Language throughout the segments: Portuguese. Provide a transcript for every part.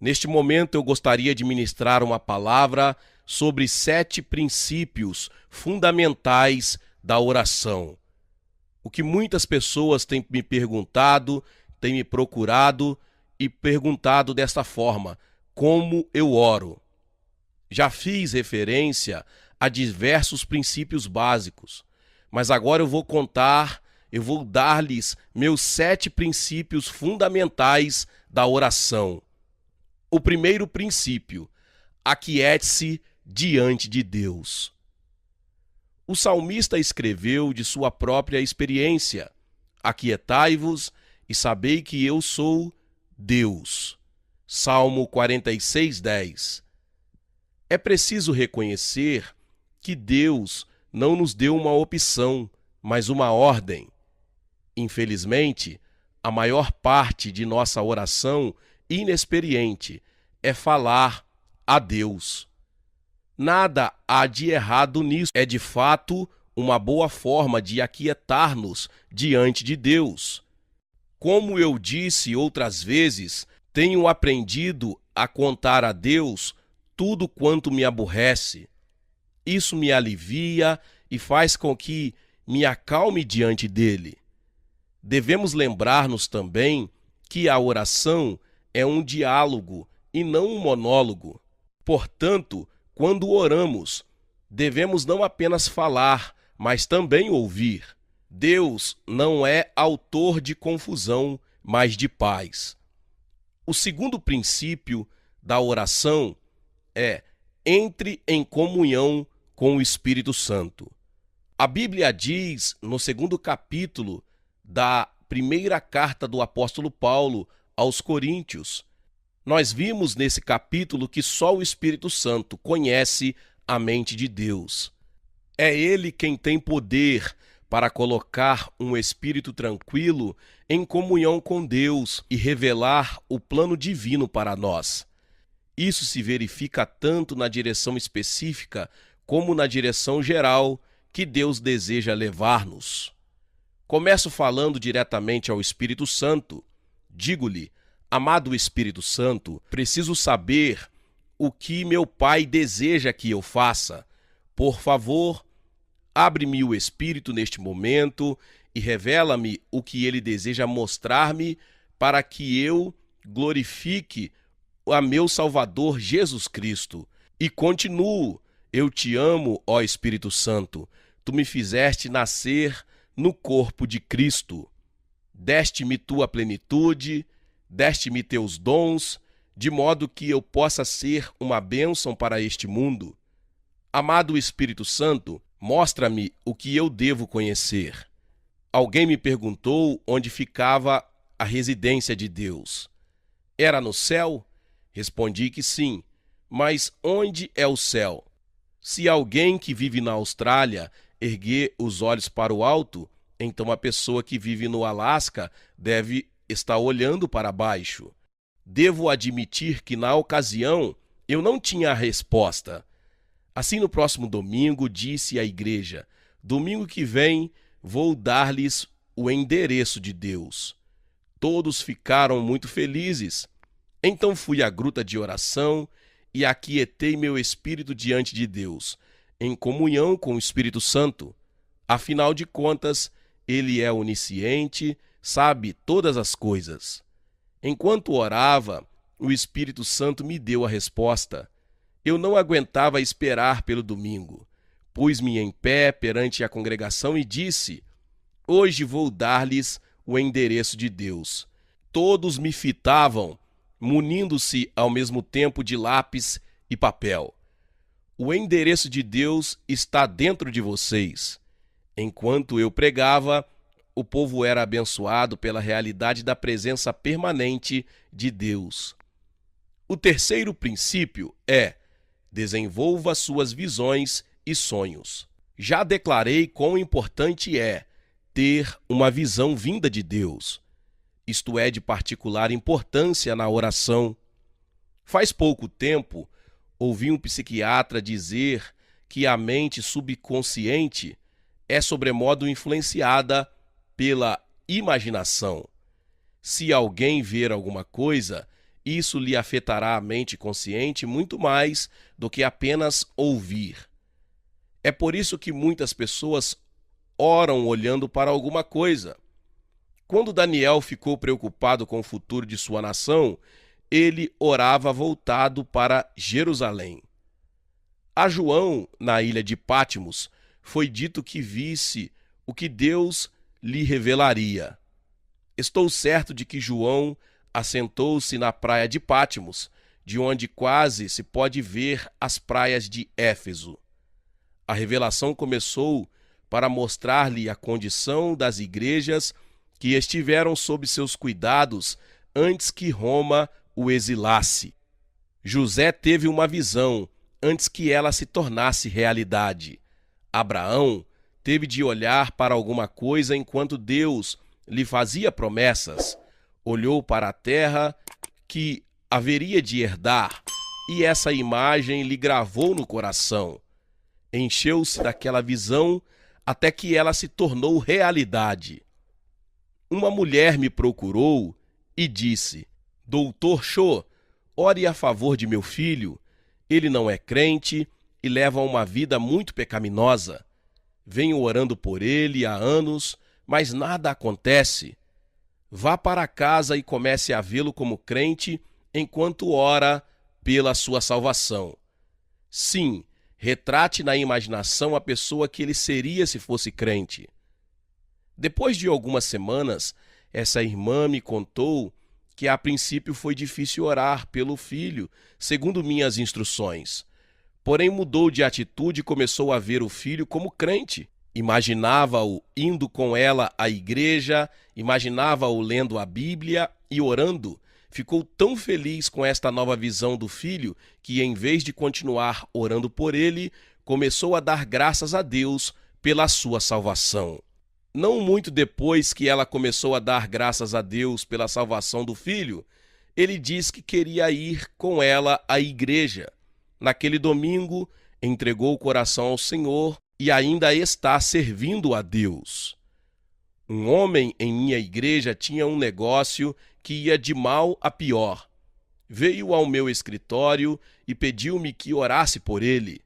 Neste momento, eu gostaria de ministrar uma palavra sobre 7 princípios fundamentais da oração. O que muitas pessoas têm me perguntado, têm me procurado e perguntado desta forma: como eu oro? Já fiz referência a diversos princípios básicos, mas agora eu vou dar-lhes meus 7 princípios fundamentais da oração. O primeiro princípio: aquiete-se diante de Deus. O salmista escreveu de sua própria experiência: aquietai-vos e sabei que eu sou Deus. Salmo 46:10. É preciso reconhecer que Deus não nos deu uma opção, mas uma ordem. Infelizmente, a maior parte de nossa oração inexperiente é falar a Deus. Nada há de errado nisso. É de fato uma boa forma de aquietar-nos diante de Deus. Como eu disse outras vezes, tenho aprendido a contar a Deus tudo quanto me aborrece. Isso me alivia e faz com que me acalme diante dele. Devemos lembrar-nos também que a oração é um diálogo e não um monólogo. Portanto, quando oramos, devemos não apenas falar, mas também ouvir. Deus não é autor de confusão, mas de paz. O segundo princípio da oração é: entre em comunhão com o Espírito Santo. A Bíblia diz, no 2º capítulo da primeira carta do apóstolo Paulo aos Coríntios, nós vimos nesse capítulo que só o Espírito Santo conhece a mente de Deus. É ele quem tem poder para colocar um espírito tranquilo em comunhão com Deus e revelar o plano divino para nós. Isso se verifica tanto na direção específica como na direção geral que Deus deseja levar-nos. Começo falando diretamente ao Espírito Santo. Digo-lhe: amado Espírito Santo, preciso saber o que meu Pai deseja que eu faça. Por favor, abre-me o Espírito neste momento e revela-me o que ele deseja mostrar-me para que eu glorifique a meu Salvador Jesus Cristo. E continuo: eu te amo, ó Espírito Santo. Tu me fizeste nascer no corpo de Cristo. Deste-me tua plenitude, deste-me teus dons, de modo que eu possa ser uma bênção para este mundo. Amado Espírito Santo, mostra-me o que eu devo conhecer. Alguém me perguntou onde ficava a residência de Deus. Era no céu? Respondi que sim, mas onde é o céu? Se alguém que vive na Austrália erguer os olhos para o alto, então a pessoa que vive no Alasca deve estar olhando para baixo. Devo admitir que na ocasião eu não tinha a resposta. Assim, no próximo domingo, disse à igreja: domingo que vem vou dar-lhes o endereço de Deus. Todos ficaram muito felizes. Então fui à gruta de oração e aquietei meu espírito diante de Deus, em comunhão com o Espírito Santo. Afinal de contas, ele é onisciente, sabe todas as coisas. Enquanto orava, o Espírito Santo me deu a resposta. Eu não aguentava esperar pelo domingo. Pus-me em pé perante a congregação e disse: hoje vou dar-lhes o endereço de Deus. Todos me fitavam, munindo-se ao mesmo tempo de lápis e papel. O endereço de Deus está dentro de vocês. Enquanto eu pregava, o povo era abençoado pela realidade da presença permanente de Deus. O terceiro princípio é: desenvolva suas visões e sonhos. Já declarei quão importante é ter uma visão vinda de Deus. Isto é de particular importância na oração. Faz pouco tempo, ouvi um psiquiatra dizer que a mente subconsciente é sobremodo influenciada pela imaginação. Se alguém ver alguma coisa, isso lhe afetará a mente consciente muito mais do que apenas ouvir. É por isso que muitas pessoas oram olhando para alguma coisa. Quando Daniel ficou preocupado com o futuro de sua nação, ele orava voltado para Jerusalém. A João, na ilha de Patmos, foi dito que visse o que Deus lhe revelaria. Estou certo de que João assentou-se na praia de Patmos, de onde quase se pode ver as praias de Éfeso. A revelação começou para mostrar-lhe a condição das igrejas que estiveram sob seus cuidados antes que Roma o exilasse. José teve uma visão antes que ela se tornasse realidade. Abraão teve de olhar para alguma coisa enquanto Deus lhe fazia promessas. Olhou para a terra que haveria de herdar, e essa imagem lhe gravou no coração. Encheu-se daquela visão até que ela se tornou realidade. Uma mulher me procurou e disse: Doutor Cho, ore a favor de meu filho. Ele não é crente e leva uma vida muito pecaminosa. Venho orando por ele há anos, mas nada acontece. Vá para casa e comece a vê-lo como crente enquanto ora pela sua salvação. Sim, retrate na imaginação a pessoa que ele seria se fosse crente. Depois de algumas semanas, essa irmã me contou que a princípio foi difícil orar pelo filho, segundo minhas instruções. Porém mudou de atitude e começou a ver o filho como crente. Imaginava-o indo com ela à igreja, imaginava-o lendo a Bíblia e orando. Ficou tão feliz com esta nova visão do filho que, em vez de continuar orando por ele, começou a dar graças a Deus pela sua salvação. Não muito depois que ela começou a dar graças a Deus pela salvação do filho, ele disse que queria ir com ela à igreja. Naquele domingo, entregou o coração ao Senhor e ainda está servindo a Deus. Um homem em minha igreja tinha um negócio que ia de mal a pior. Veio ao meu escritório e pediu-me que orasse por ele.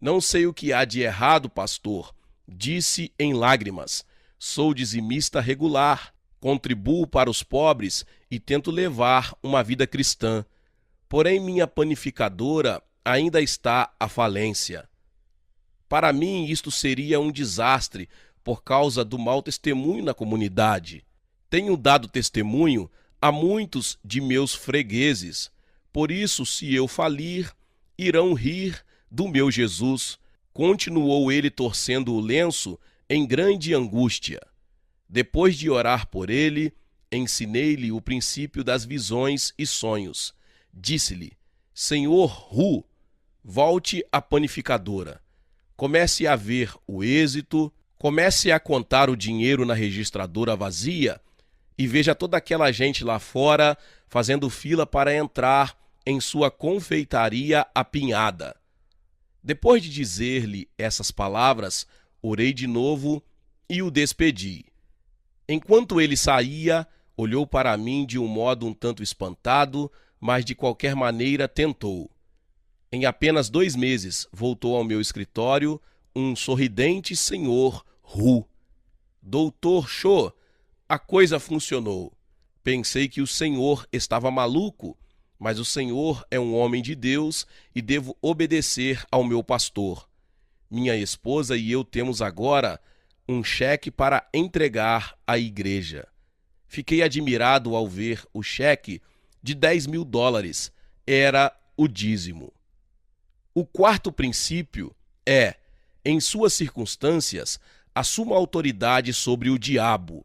Não sei o que há de errado, pastor, disse em lágrimas. Sou dizimista regular, contribuo para os pobres e tento levar uma vida cristã. Porém, minha panificadora ainda está à falência. Para mim, isto seria um desastre por causa do mau testemunho na comunidade. Tenho dado testemunho a muitos de meus fregueses. Por isso, se eu falir, irão rir do meu Jesus. Continuou ele torcendo o lenço em grande angústia. Depois de orar por ele, ensinei-lhe o princípio das visões e sonhos. Disse-lhe: Senhor Hu, volte à panificadora. Comece a ver o êxito, comece a contar o dinheiro na registradora vazia e veja toda aquela gente lá fora fazendo fila para entrar em sua confeitaria apinhada. Depois de dizer-lhe essas palavras, orei de novo e o despedi. Enquanto ele saía, olhou para mim de um modo um tanto espantado, mas de qualquer maneira tentou. Em apenas 2 meses, voltou ao meu escritório um sorridente senhor Hu. Doutor Cho, a coisa funcionou. Pensei que o senhor estava maluco, mas o senhor é um homem de Deus e devo obedecer ao meu pastor. Minha esposa e eu temos agora um cheque para entregar à igreja. Fiquei admirado ao ver o cheque de $10.000. Era o dízimo. O quarto princípio é, em suas circunstâncias, assuma autoridade sobre o diabo.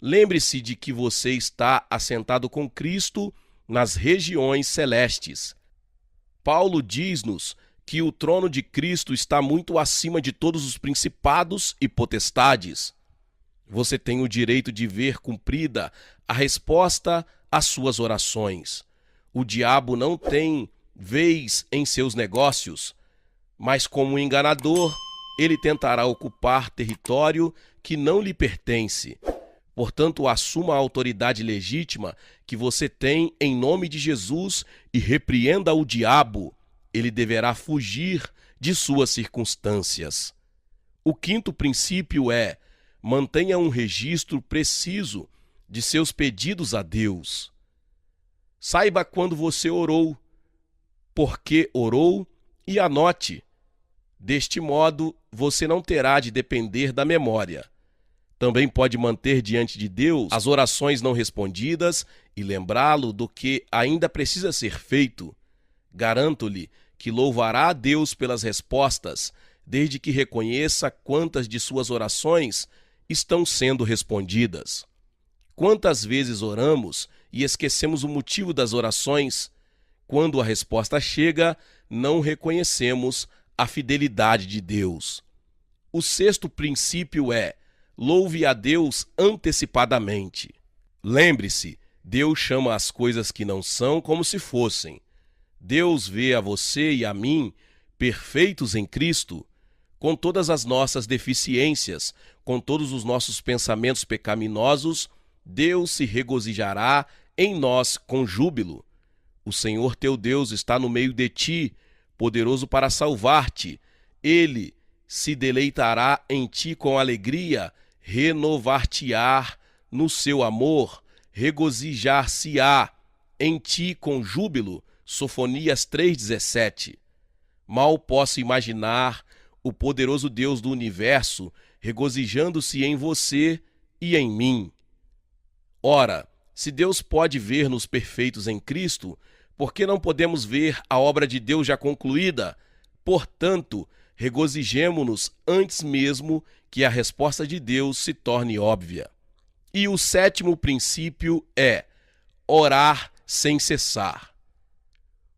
Lembre-se de que você está assentado com Cristo nas regiões celestes. Paulo diz-nos que o trono de Cristo está muito acima de todos os principados e potestades. Você tem o direito de ver cumprida a resposta às suas orações. O diabo não tem vez em seus negócios, mas como enganador, ele tentará ocupar território que não lhe pertence. Portanto, assuma a autoridade legítima que você tem em nome de Jesus e repreenda o diabo. Ele deverá fugir de suas circunstâncias. O quinto princípio é: mantenha um registro preciso de seus pedidos a Deus. Saiba quando você orou, por que orou e anote. Deste modo, você não terá de depender da memória. Também pode manter diante de Deus as orações não respondidas e lembrá-lo do que ainda precisa ser feito. Garanto-lhe que louvará a Deus pelas respostas, desde que reconheça quantas de suas orações estão sendo respondidas. Quantas vezes oramos e esquecemos o motivo das orações? Quando a resposta chega, não reconhecemos a fidelidade de Deus. O sexto princípio é: louve a Deus antecipadamente. Lembre-se, Deus chama as coisas que não são como se fossem. Deus vê a você e a mim perfeitos em Cristo, com todas as nossas deficiências, com todos os nossos pensamentos pecaminosos. Deus se regozijará em nós com júbilo. O Senhor teu Deus está no meio de ti, poderoso para salvar-te. Ele se deleitará em ti com alegria, renovar-te-á no seu amor, regozijar-se-á em ti com júbilo. Sofonias 3,17. Mal posso imaginar o poderoso Deus do universo regozijando-se em você e em mim. Ora, se Deus pode ver-nos perfeitos em Cristo, por que não podemos ver a obra de Deus já concluída? Portanto, regozijemo-nos antes mesmo que a resposta de Deus se torne óbvia. E o sétimo princípio é orar sem cessar.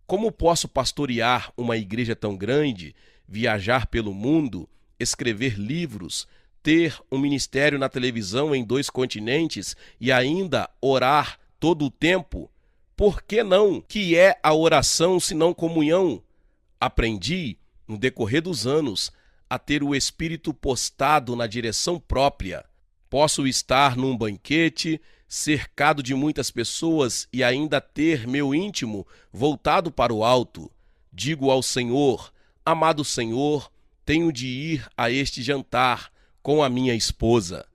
Como posso pastorear uma igreja tão grande, viajar pelo mundo, escrever livros, ter um ministério na televisão em 2 continentes e ainda orar todo o tempo? Por que não? Que é a oração senão comunhão? Aprendi, no decorrer dos anos, a ter o espírito postado na direção própria. Posso estar num banquete, cercado de muitas pessoas e ainda ter meu íntimo voltado para o alto. Digo ao Senhor: amado Senhor, tenho de ir a este jantar com a minha esposa.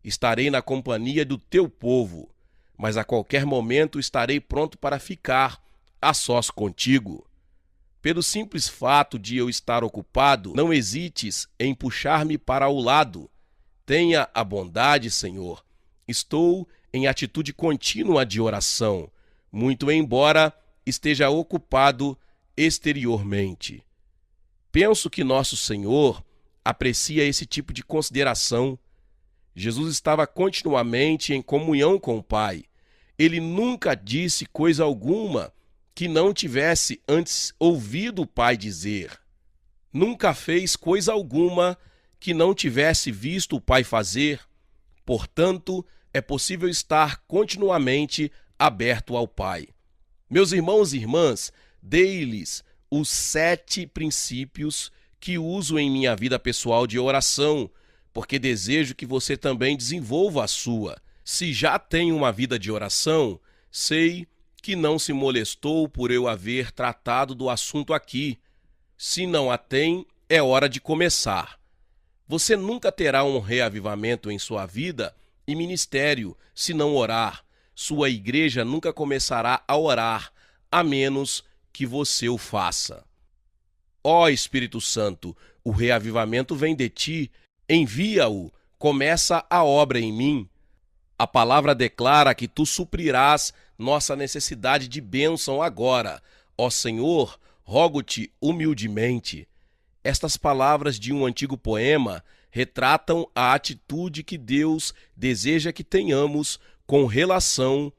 Estarei na companhia do teu povo, mas a qualquer momento estarei pronto para ficar a sós contigo. Pelo simples fato de eu estar ocupado, não hesites em puxar-me para o lado. Tenha a bondade, Senhor. Estou em atitude contínua de oração, muito embora esteja ocupado exteriormente. Penso que nosso Senhor aprecia esse tipo de consideração. Jesus estava continuamente em comunhão com o Pai. Ele nunca disse coisa alguma que não tivesse antes ouvido o Pai dizer. Nunca fez coisa alguma que não tivesse visto o Pai fazer. Portanto, é possível estar continuamente aberto ao Pai. Meus irmãos e irmãs, dei-lhes os 7 princípios que uso em minha vida pessoal de oração, porque desejo que você também desenvolva a sua. Se já tem uma vida de oração, sei que não se molestou por eu haver tratado do assunto aqui. Se não a tem, é hora de começar. Você nunca terá um reavivamento em sua vida e ministério se não orar. Sua igreja nunca começará a orar, a menos que você o faça. Ó Espírito Santo, o reavivamento vem de ti, envia-o, começa a obra em mim. A palavra declara que tu suprirás nossa necessidade de bênção agora. Ó Senhor, rogo-te humildemente. Estas palavras de um antigo poema retratam a atitude que Deus deseja que tenhamos com relação